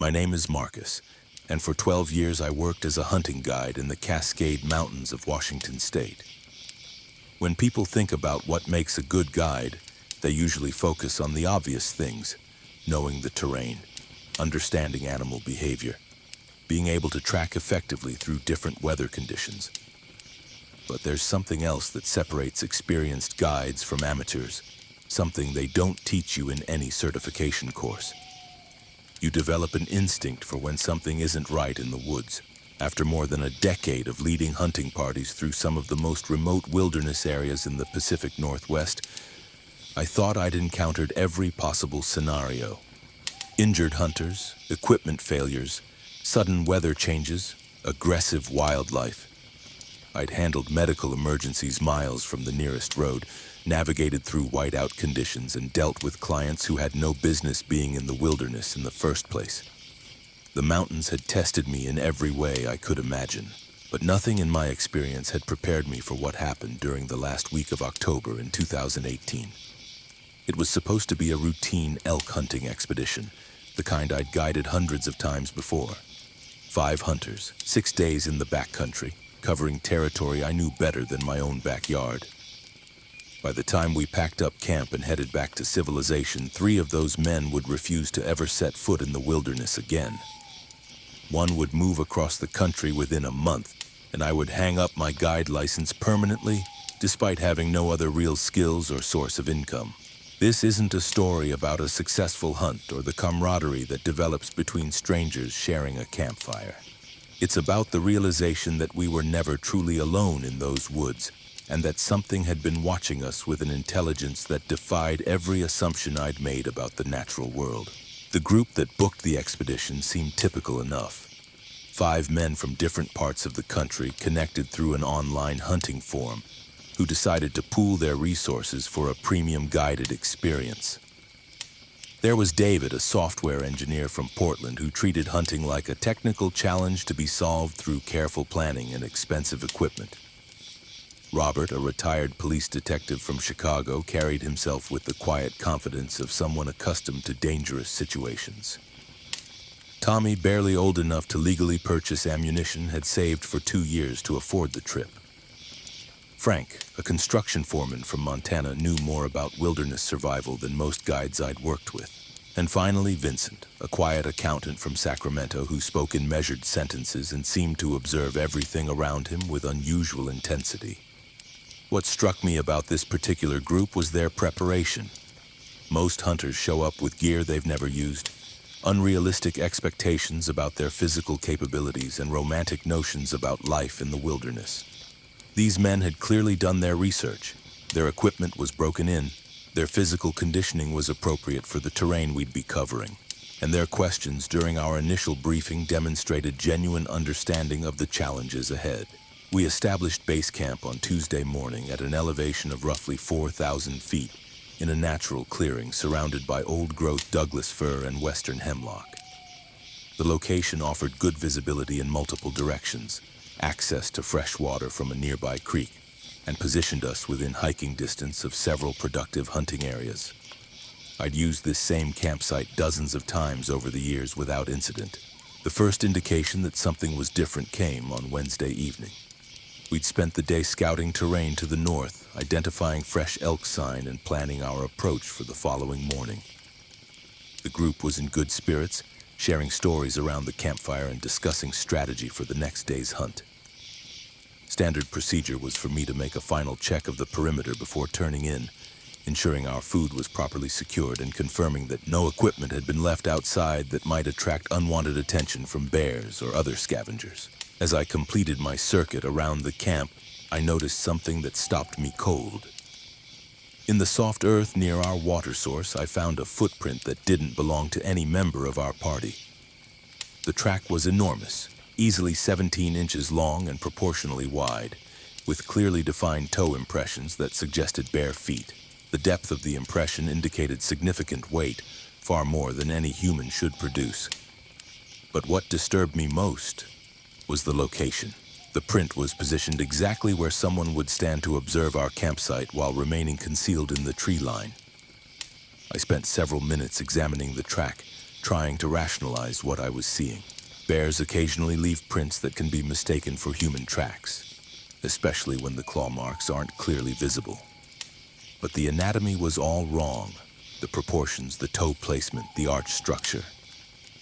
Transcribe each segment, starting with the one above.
My name is Marcus, and for 12 years I worked as a hunting guide in the Cascade Mountains of Washington State. When people think about what makes a good guide, they usually focus on the obvious things: knowing the terrain, understanding animal behavior, being able to track effectively through different weather conditions. But there's something else that separates experienced guides from amateurs, something they don't teach you in any certification course. You develop an instinct for when something isn't right in the woods. After more than a decade of leading hunting parties through some of the most remote wilderness areas in the Pacific Northwest, I thought I'd encountered every possible scenario. Injured hunters, equipment failures, sudden weather changes, aggressive wildlife. I'd handled medical emergencies miles from the nearest road, navigated through whiteout conditions, and dealt with clients who had no business being in the wilderness in the first place. The mountains had tested me in every way I could imagine, but nothing in my experience had prepared me for what happened during the last week of October in 2018. It was supposed to be a routine elk hunting expedition, the kind I'd guided hundreds of times before. 5 hunters, 6 days in the backcountry, covering territory I knew better than my own backyard. By the time we packed up camp and headed back to civilization, 3 of those men would refuse to ever set foot in the wilderness again. One would move across the country within a month, and I would hang up my guide license permanently, despite having no other real skills or source of income. This isn't a story about a successful hunt or the camaraderie that develops between strangers sharing a campfire. It's about the realization that we were never truly alone in those woods, and that something had been watching us with an intelligence that defied every assumption I'd made about the natural world. The group that booked the expedition seemed typical enough. 5 men from different parts of the country connected through an online hunting forum, who decided to pool their resources for a premium guided experience. There was David, a software engineer from Portland, who treated hunting like a technical challenge to be solved through careful planning and expensive equipment. Robert, a retired police detective from Chicago, carried himself with the quiet confidence of someone accustomed to dangerous situations. Tommy, barely old enough to legally purchase ammunition, had saved for 2 years to afford the trip. Frank, a construction foreman from Montana, knew more about wilderness survival than most guides I'd worked with. And finally, Vincent, a quiet accountant from Sacramento who spoke in measured sentences and seemed to observe everything around him with unusual intensity. What struck me about this particular group was their preparation. Most hunters show up with gear they've never used, unrealistic expectations about their physical capabilities, and romantic notions about life in the wilderness. These men had clearly done their research. Their equipment was broken in, their physical conditioning was appropriate for the terrain we'd be covering, and their questions during our initial briefing demonstrated genuine understanding of the challenges ahead. We established base camp on Tuesday morning at an elevation of roughly 4,000 feet in a natural clearing surrounded by old-growth Douglas fir and western hemlock. The location offered good visibility in multiple directions, access to fresh water from a nearby creek, and positioned us within hiking distance of several productive hunting areas. I'd used this same campsite dozens of times over the years without incident. The first indication that something was different came on Wednesday evening. We'd spent the day scouting terrain to the north, identifying fresh elk sign and planning our approach for the following morning. The group was in good spirits, sharing stories around the campfire and discussing strategy for the next day's hunt. Standard procedure was for me to make a final check of the perimeter before turning in, ensuring our food was properly secured and confirming that no equipment had been left outside that might attract unwanted attention from bears or other scavengers. As I completed my circuit around the camp, I noticed something that stopped me cold. In the soft earth near our water source, I found a footprint that didn't belong to any member of our party. The track was enormous, easily 17 inches long and proportionally wide, with clearly defined toe impressions that suggested bare feet. The depth of the impression indicated significant weight, far more than any human should produce. But what disturbed me most was the location. The print was positioned exactly where someone would stand to observe our campsite while remaining concealed in the tree line. I spent several minutes examining the track, trying to rationalize what I was seeing. Bears occasionally leave prints that can be mistaken for human tracks, especially when the claw marks aren't clearly visible. But the anatomy was all wrong. The proportions, the toe placement, the arch structure.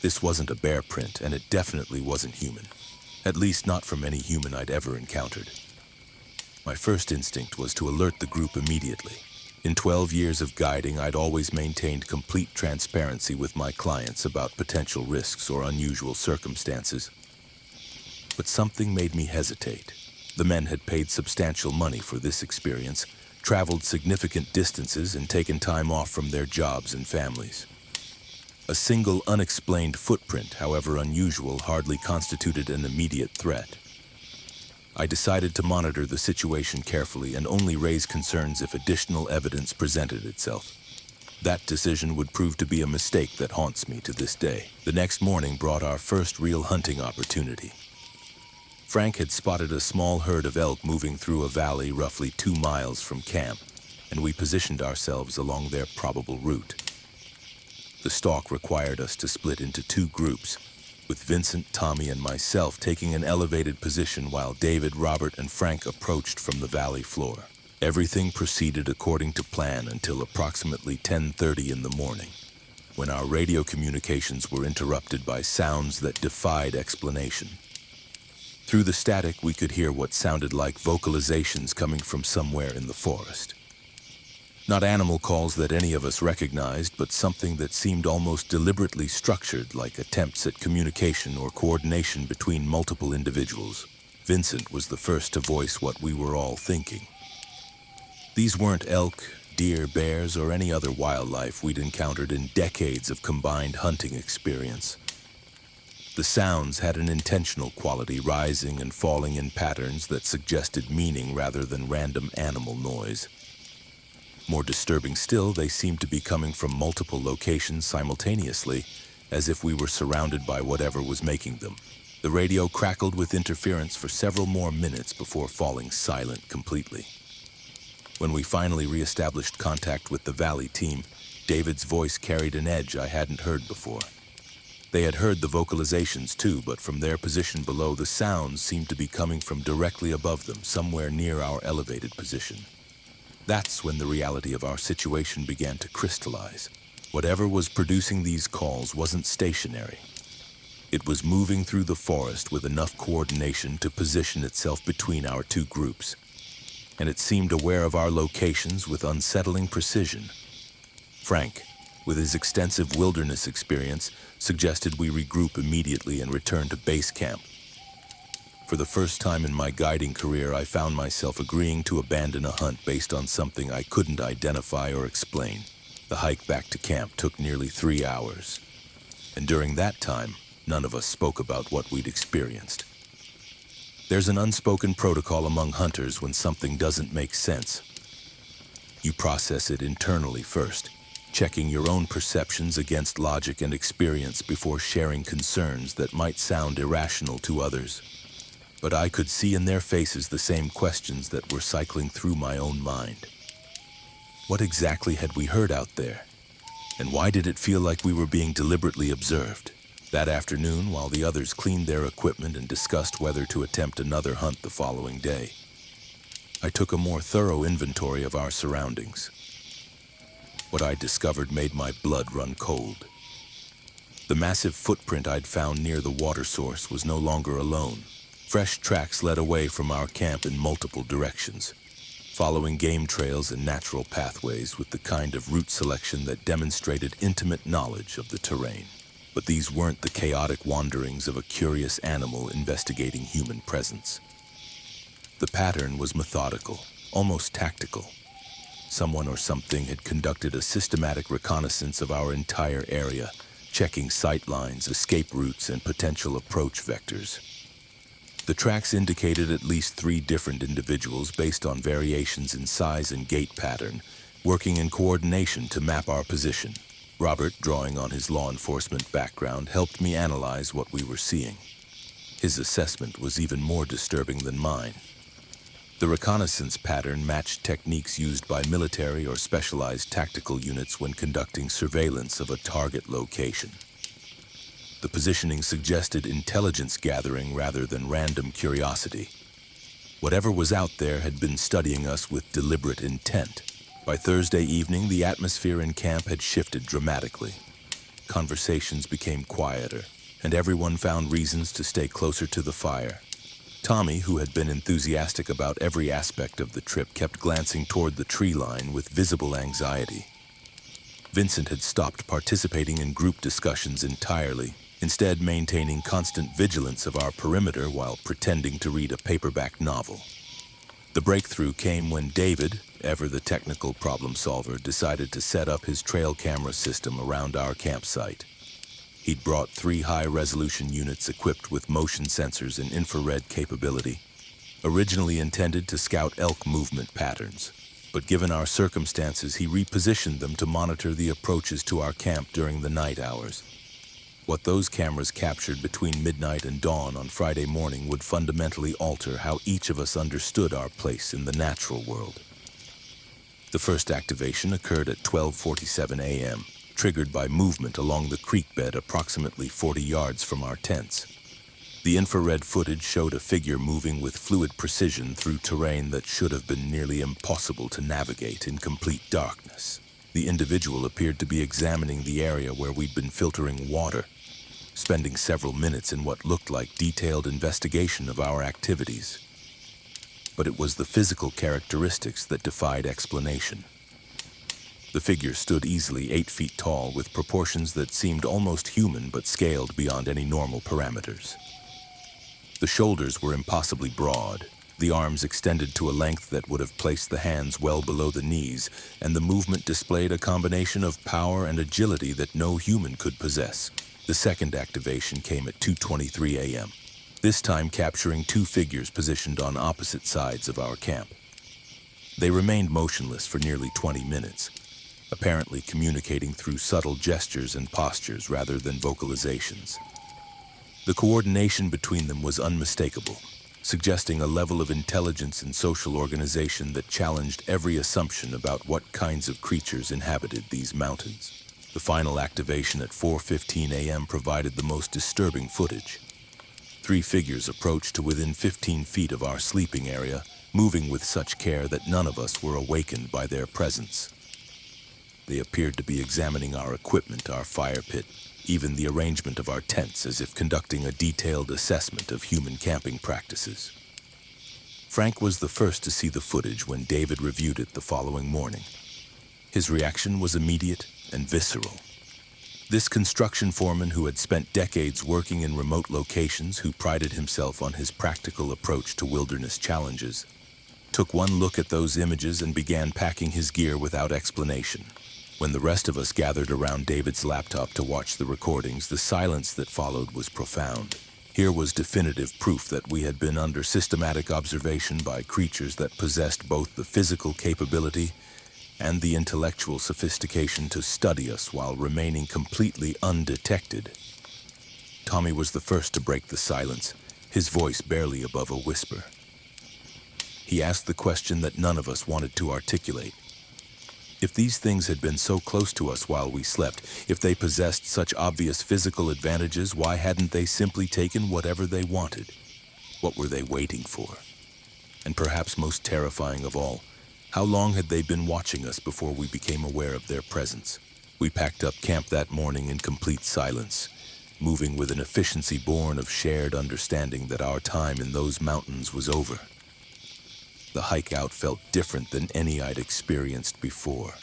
This wasn't a bear print, and it definitely wasn't human. At least not from any human I'd ever encountered. My first instinct was to alert the group immediately. In 12 years of guiding, I'd always maintained complete transparency with my clients about potential risks or unusual circumstances. But something made me hesitate. The men had paid substantial money for this experience, traveled significant distances, and taken time off from their jobs and families. A single unexplained footprint, however unusual, hardly constituted an immediate threat. I decided to monitor the situation carefully and only raise concerns if additional evidence presented itself. That decision would prove to be a mistake that haunts me to this day. The next morning brought our first real hunting opportunity. Frank had spotted a small herd of elk moving through a valley roughly 2 miles from camp, and we positioned ourselves along their probable route. The stalk required us to split into 2 groups, with Vincent, Tommy, and myself taking an elevated position while David, Robert, and Frank approached from the valley floor. Everything proceeded according to plan until approximately 10:30 in the morning, when our radio communications were interrupted by sounds that defied explanation. Through the static, we could hear what sounded like vocalizations coming from somewhere in the forest. Not animal calls that any of us recognized, but something that seemed almost deliberately structured, like attempts at communication or coordination between multiple individuals. Vincent was the first to voice what we were all thinking. These weren't elk, deer, bears, or any other wildlife we'd encountered in decades of combined hunting experience. The sounds had an intentional quality, rising and falling in patterns that suggested meaning rather than random animal noise. More disturbing still, they seemed to be coming from multiple locations simultaneously, as if we were surrounded by whatever was making them. The radio crackled with interference for several more minutes before falling silent completely. When we finally reestablished contact with the Valley team, David's voice carried an edge I hadn't heard before. They had heard the vocalizations too, but from their position below, the sounds seemed to be coming from directly above them, somewhere near our elevated position. That's when the reality of our situation began to crystallize. Whatever was producing these calls wasn't stationary. It was moving through the forest with enough coordination to position itself between our 2 groups. And it seemed aware of our locations with unsettling precision. Frank, with his extensive wilderness experience, suggested we regroup immediately and return to base camp. For the first time in my guiding career, I found myself agreeing to abandon a hunt based on something I couldn't identify or explain. The hike back to camp took nearly 3 hours. And during that time, none of us spoke about what we'd experienced. There's an unspoken protocol among hunters when something doesn't make sense. You process it internally first, checking your own perceptions against logic and experience before sharing concerns that might sound irrational to others. But I could see in their faces the same questions that were cycling through my own mind. What exactly had we heard out there? And why did it feel like we were being deliberately observed? That afternoon, while the others cleaned their equipment and discussed whether to attempt another hunt the following day, I took a more thorough inventory of our surroundings. What I discovered made my blood run cold. The massive footprint I'd found near the water source was no longer alone. Fresh tracks led away from our camp in multiple directions, following game trails and natural pathways with the kind of route selection that demonstrated intimate knowledge of the terrain. But these weren't the chaotic wanderings of a curious animal investigating human presence. The pattern was methodical, almost tactical. Someone or something had conducted a systematic reconnaissance of our entire area, checking sight lines, escape routes, and potential approach vectors. The tracks indicated at least 3 different individuals based on variations in size and gait pattern, working in coordination to map our position. Robert, drawing on his law enforcement background, helped me analyze what we were seeing. His assessment was even more disturbing than mine. The reconnaissance pattern matched techniques used by military or specialized tactical units when conducting surveillance of a target location. The positioning suggested intelligence gathering rather than random curiosity. Whatever was out there had been studying us with deliberate intent. By Thursday evening, the atmosphere in camp had shifted dramatically. Conversations became quieter, and everyone found reasons to stay closer to the fire. Tommy, who had been enthusiastic about every aspect of the trip, kept glancing toward the tree line with visible anxiety. Vincent had stopped participating in group discussions entirely, instead maintaining constant vigilance of our perimeter while pretending to read a paperback novel. The breakthrough came when David, ever the technical problem solver, decided to set up his trail camera system around our campsite. He'd brought 3 high-resolution units equipped with motion sensors and infrared capability, originally intended to scout elk movement patterns. But given our circumstances, he repositioned them to monitor the approaches to our camp during the night hours. What those cameras captured between midnight and dawn on Friday morning would fundamentally alter how each of us understood our place in the natural world. The first activation occurred at 12:47 a.m., triggered by movement along the creek bed approximately 40 yards from our tents. The infrared footage showed a figure moving with fluid precision through terrain that should have been nearly impossible to navigate in complete darkness. The individual appeared to be examining the area where we'd been filtering water, spending several minutes in what looked like detailed investigation of our activities. But it was the physical characteristics that defied explanation. The figure stood easily 8 feet tall with proportions that seemed almost human but scaled beyond any normal parameters. The shoulders were impossibly broad, the arms extended to a length that would have placed the hands well below the knees, and the movement displayed a combination of power and agility that no human could possess. The second activation came at 2:23 a.m., this time capturing 2 figures positioned on opposite sides of our camp. They remained motionless for nearly 20 minutes, apparently communicating through subtle gestures and postures rather than vocalizations. The coordination between them was unmistakable, suggesting a level of intelligence and social organization that challenged every assumption about what kinds of creatures inhabited these mountains. The final activation at 4:15 a.m. provided the most disturbing footage. 3 figures approached to within 15 feet of our sleeping area, moving with such care that none of us were awakened by their presence. They appeared to be examining our equipment, our fire pit, even the arrangement of our tents, as if conducting a detailed assessment of human camping practices. Frank was the first to see the footage when David reviewed it the following morning. His reaction was immediate and visceral. This construction foreman, who had spent decades working in remote locations, who prided himself on his practical approach to wilderness challenges, took one look at those images and began packing his gear without explanation. When the rest of us gathered around David's laptop to watch the recordings, the silence that followed was profound. Here was definitive proof that we had been under systematic observation by creatures that possessed both the physical capability and the intellectual sophistication to study us while remaining completely undetected. Tommy was the first to break the silence, his voice barely above a whisper. He asked the question that none of us wanted to articulate. If these things had been so close to us while we slept, if they possessed such obvious physical advantages, why hadn't they simply taken whatever they wanted? What were they waiting for? And perhaps most terrifying of all, how long had they been watching us before we became aware of their presence? We packed up camp that morning in complete silence, moving with an efficiency born of shared understanding that our time in those mountains was over. The hike out felt different than any I'd experienced before.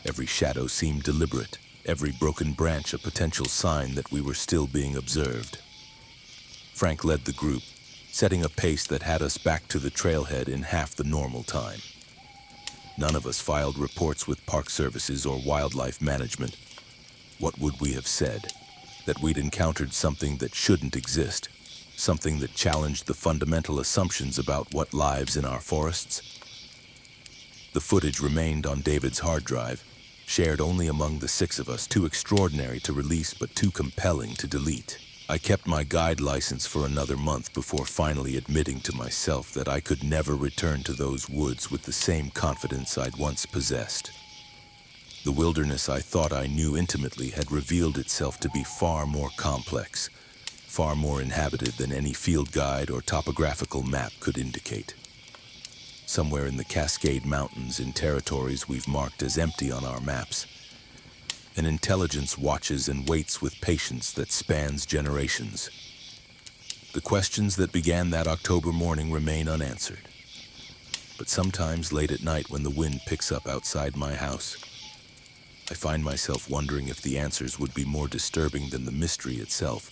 Every shadow seemed deliberate, every broken branch a potential sign that we were still being observed. Frank led the group, setting a pace that had us back to the trailhead in half the normal time. None of us filed reports with Park Services or Wildlife Management. What would we have said? That we'd encountered something that shouldn't exist? Something that challenged the fundamental assumptions about what lives in our forests? The footage remained on David's hard drive, shared only among the 6 of us, too extraordinary to release but too compelling to delete. I kept my guide license for another month before finally admitting to myself that I could never return to those woods with the same confidence I'd once possessed. The wilderness I thought I knew intimately had revealed itself to be far more complex, far more inhabited than any field guide or topographical map could indicate. Somewhere in the Cascade Mountains, in territories we've marked as empty on our maps, an intelligence watches and waits with patience that spans generations. The questions that began that October morning remain unanswered. But sometimes late at night when the wind picks up outside my house, I find myself wondering if the answers would be more disturbing than the mystery itself.